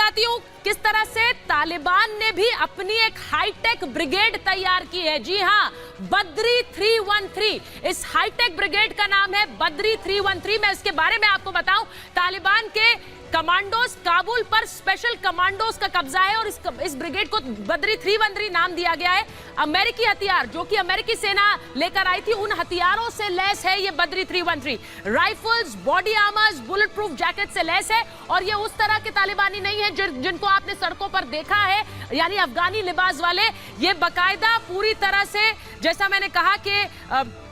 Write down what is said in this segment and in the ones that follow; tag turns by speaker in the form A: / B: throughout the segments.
A: बताती हूँ किस तरह से तालिबान ने भी अपनी एक हाईटेक ब्रिगेड तैयार की है। जी हाँ, बद्री 313। इस हाईटेक ब्रिगेड का नाम है बद्री 313। मैं इसके बारे में आपको बताऊं, तालिबान के कमांडोज काबुल पर स्पेशल कमांडोज का कब्जा है और इस ब्रिगेड को बद्री 313 नाम दिया गया है। अमेरिकी हथियार जो कि अमेरिकी सेना लेकर आई थी, उन हथियारों से लैस है ये Badri 313। Rifles, body armours, bullet proof jacket से लैस है। और ये उस तरह के तालिबानी नहीं है जिनको आपने सड़कों पर देखा है, यानी अफगानी लिबास वाले। ये बाकायदा पूरी तरह से, जैसा मैंने कहा कि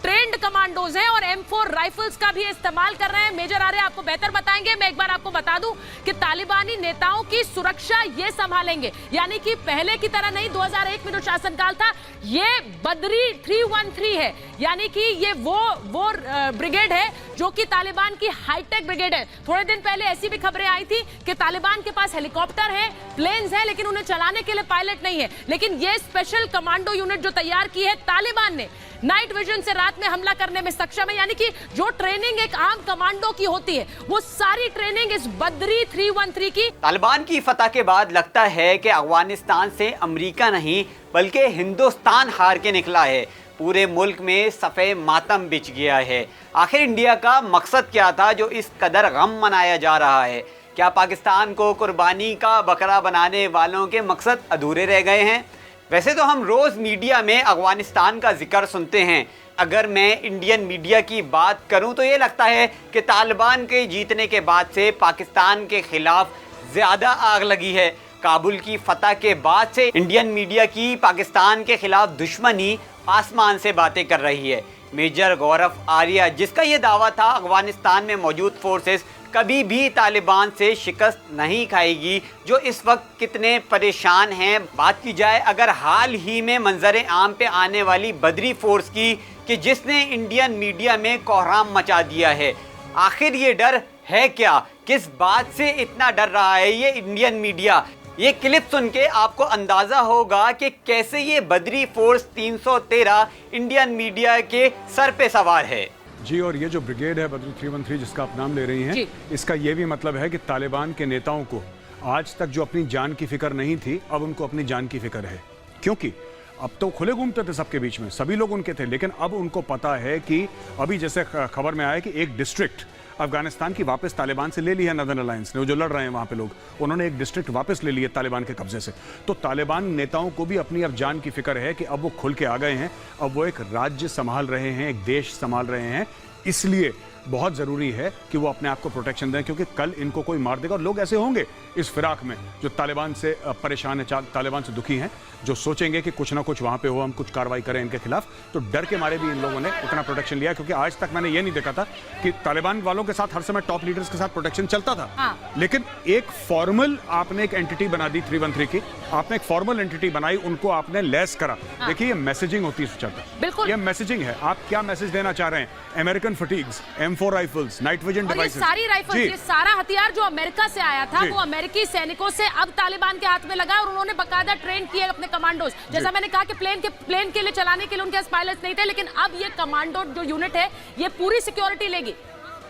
A: ट्रेंड कमांडोज हैं और M4 राइफल्स का भी इस्तेमाल कर रहे हैं। मेजर आर्य आपको बेहतर बताएंगे। मैं एक बार आपको बता दूं कि तालिबानी नेताओं की सुरक्षा ये संभालेंगे, यानी कि पहले की तरह नहीं। 2001 में जो शासनकाल था, ये बद्री 313 है, यानी कि ये वो ब्रिगेड है जो कि तालिबान की हाईटेक ब्रिगेड है। थोड़े दिन पहले ऐसी भी खबरें आई थी कि तालिबान के पास हेलीकॉप्टर है, प्लेन्स है, लेकिन उन्हें चलाने के लिए पायलट नहीं है। लेकिन ये स्पेशल कमांडो यूनिट जो तैयार की है तालिबान ने, नाइट विजन से रात में हमला करने में सक्षम है। यानी कि जो ट्रेनिंग एक आम कमांडो की होती है, वो सारी ट्रेनिंग इस बद्री 313 की।
B: तालिबान की फतह के बाद लगता है कि अफगानिस्तान से अमेरिका नहीं बल्कि हिंदुस्तान हार के निकला है। पूरे मुल्क में सफ़े मातम बिछ गया है। आखिर इंडिया का मकसद क्या था जो इस कदर गम मनाया जा रहा है? क्या पाकिस्तान को कुर्बानी का बकरा बनाने वालों के मकसद अधूरे रह गए हैं? वैसे तो हम रोज़ मीडिया में अफगानिस्तान का जिक्र सुनते हैं। अगर मैं इंडियन मीडिया की बात करूं तो ये लगता है कि तालिबान के जीतने के बाद से पाकिस्तान के खिलाफ ज़्यादा आग लगी है। काबुल की फतह के बाद से इंडियन मीडिया की पाकिस्तान के खिलाफ दुश्मनी आसमान से बातें कर रही है। मेजर गौरव आर्या, जिसका ये दावा था अफगानिस्तान में मौजूद फोर्सेस कभी भी तालिबान से शिकस्त नहीं खाएगी, जो इस वक्त कितने परेशान हैं। बात की जाए अगर हाल ही में मंजर आम पे आने वाली बद्री फोर्स की, कि जिसने इंडियन मीडिया में कोहराम मचा दिया है। आखिर ये डर है क्या? किस बात से इतना डर रहा है ये इंडियन मीडिया? ये क्लिप सुन के आपको अंदाजा होगा कि कैसे ये बद्री फोर्स 313 इंडियन मीडिया के सर पे सवार है।
C: जी, और ये जो ब्रिगेड है बद्री 313 जिसका आप नाम ले रही हैं, इसका ये भी मतलब है कि तालिबान के नेताओं को आज तक जो अपनी जान की फिक्र नहीं थी, अब उनको अपनी जान की फिक्र है। क्योंकि अब तो खुले घूमते थे सबके बीच में, सभी लोग उनके थे, लेकिन अब उनको पता है कि अभी जैसे खबर में आया कि एक डिस्ट्रिक्ट अफगानिस्तान की वापस तालिबान से ले ली है नदर्न अलायंस ने, वो जो लड़ रहे हैं वहाँ पे लोग, उन्होंने एक डिस्ट्रिक्ट वापस ले ली है तालिबान के कब्जे से। तो तालिबान नेताओं को भी अपनी अब जान की फिक्र है कि अब वो खुल के आ गए हैं, अब वो एक राज्य संभाल रहे हैं, एक देश संभाल रहे हैं। इसलिए बहुत ज़रूरी है कि वो अपने आप को प्रोटेक्शन दें, क्योंकि कल इनको कोई मार देगा। और लोग ऐसे होंगे इस फिराक में जो तालिबान से परेशान है, तालिबान से दुखी हैं, जो सोचेंगे कि कुछ ना कुछ वहाँ पे हो, हम कुछ कार्रवाई करें इनके खिलाफ। तो डर के मारे भी इन लोगों ने उतना प्रोटेक्शन लिया, क्योंकि आज तक मैंने ये नहीं देखा था कि तालिबान वालों के साथ हर समय टॉप लीडर्स के साथ प्रोटेक्शन चलता था। लेकिन एक फॉर्मल आपने एक एंटिटी बना दी 313 की, आपने एक फॉर्मल एंटिटी बनाई, उनको आपने लेस करा। देखिए, ये मैसेजिंग होती है सुचेता, ये मैसेजिंग है। आप क्या मैसेज देना चाह रहे हैं? American fatigues, M4 rifles, night vision devices,
A: सारी राइफल्स, ये सारा हथियार जो अमेरिका से आया था, वो अमेरिकी सैनिकों से अब तालिबान के हाथ में लगा और उन्होंने बकायदा ट्रेन किए अपने कमांडोज। जैसा मैंने कहा कि प्लेन के लिए चलाने के लिए उनके पास पायलट्स नहीं थे, लेकिन अब ये कमांडो जो यूनिट है, ये पूरी सिक्योरिटी लेगी।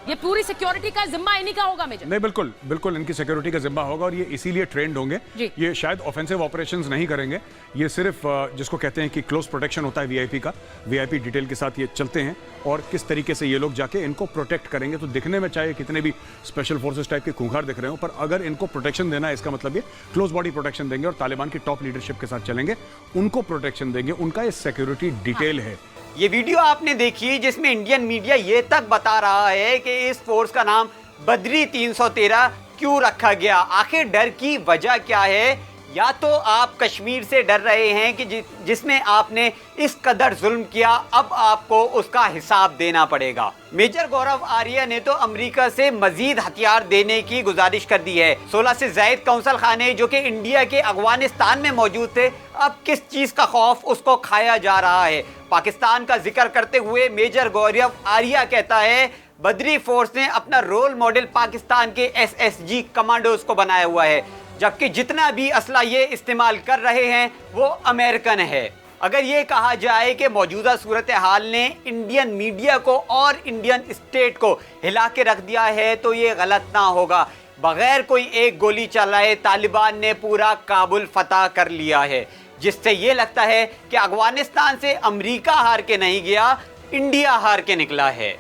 A: ये पूरी सिक्योरिटी का जिम्मा इन्हीं का होगा मेजर।
C: नहीं, बिल्कुल बिल्कुल इनकी सिक्योरिटी का जिम्मा होगा, और ये इसीलिए ट्रेंड होंगे। ये शायद ऑफेंसिव ऑपरेशंस नहीं करेंगे, ये सिर्फ जिसको कहते हैं कि क्लोज प्रोटेक्शन होता है वीआईपी का, वीआईपी डिटेल के साथ ये चलते हैं और किस तरीके से ये लोग जाके इनको प्रोटेक्ट करेंगे। तो दिखने में चाहे कितने भी स्पेशल फोर्सेस टाइप के खूंखार दिख रहे हो, पर अगर इनको प्रोटेक्शन देना है, इसका मतलब ये क्लोज बॉडी प्रोटेक्शन देंगे और तालिबान की टॉप लीडरशिप के साथ चलेंगे, उनको प्रोटेक्शन देंगे। उनका ये सिक्योरिटी डिटेल है।
B: ये वीडियो आपने देखी जिसमें इंडियन मीडिया ये तक बता रहा है कि इस फोर्स का नाम बद्री 313 क्यों रखा गया। आखिर डर की वजह क्या है? या तो आप कश्मीर से डर रहे हैं कि जिसमें आपने इस कदर जुल्म किया, अब आपको उसका हिसाब देना पड़ेगा। मेजर गौरव आर्या ने तो अमेरिका से मजीद हथियार देने की गुजारिश कर दी है। 16 से ज़ायद कौंसल खाने जो कि इंडिया के अफगानिस्तान में मौजूद थे, अब किस चीज़ का खौफ उसको खाया जा रहा है? पाकिस्तान का जिक्र करते हुए मेजर गौरव आर्या कहता है बद्री फोर्स ने अपना रोल मॉडल पाकिस्तान के SSG कमांडोज को बनाया हुआ है, जबकि जितना भी असला ये इस्तेमाल कर रहे हैं वो अमेरिकन है। अगर ये कहा जाए कि मौजूदा सूरत हाल ने इंडियन मीडिया को और इंडियन स्टेट को हिला के रख दिया है, तो ये गलत ना होगा। बगैर कोई एक गोली चलाए तालिबान ने पूरा काबुल फतह कर लिया है, जिससे ये लगता है कि अफगानिस्तान से अमेरिका हार के नहीं गया, इंडिया हार के निकला है।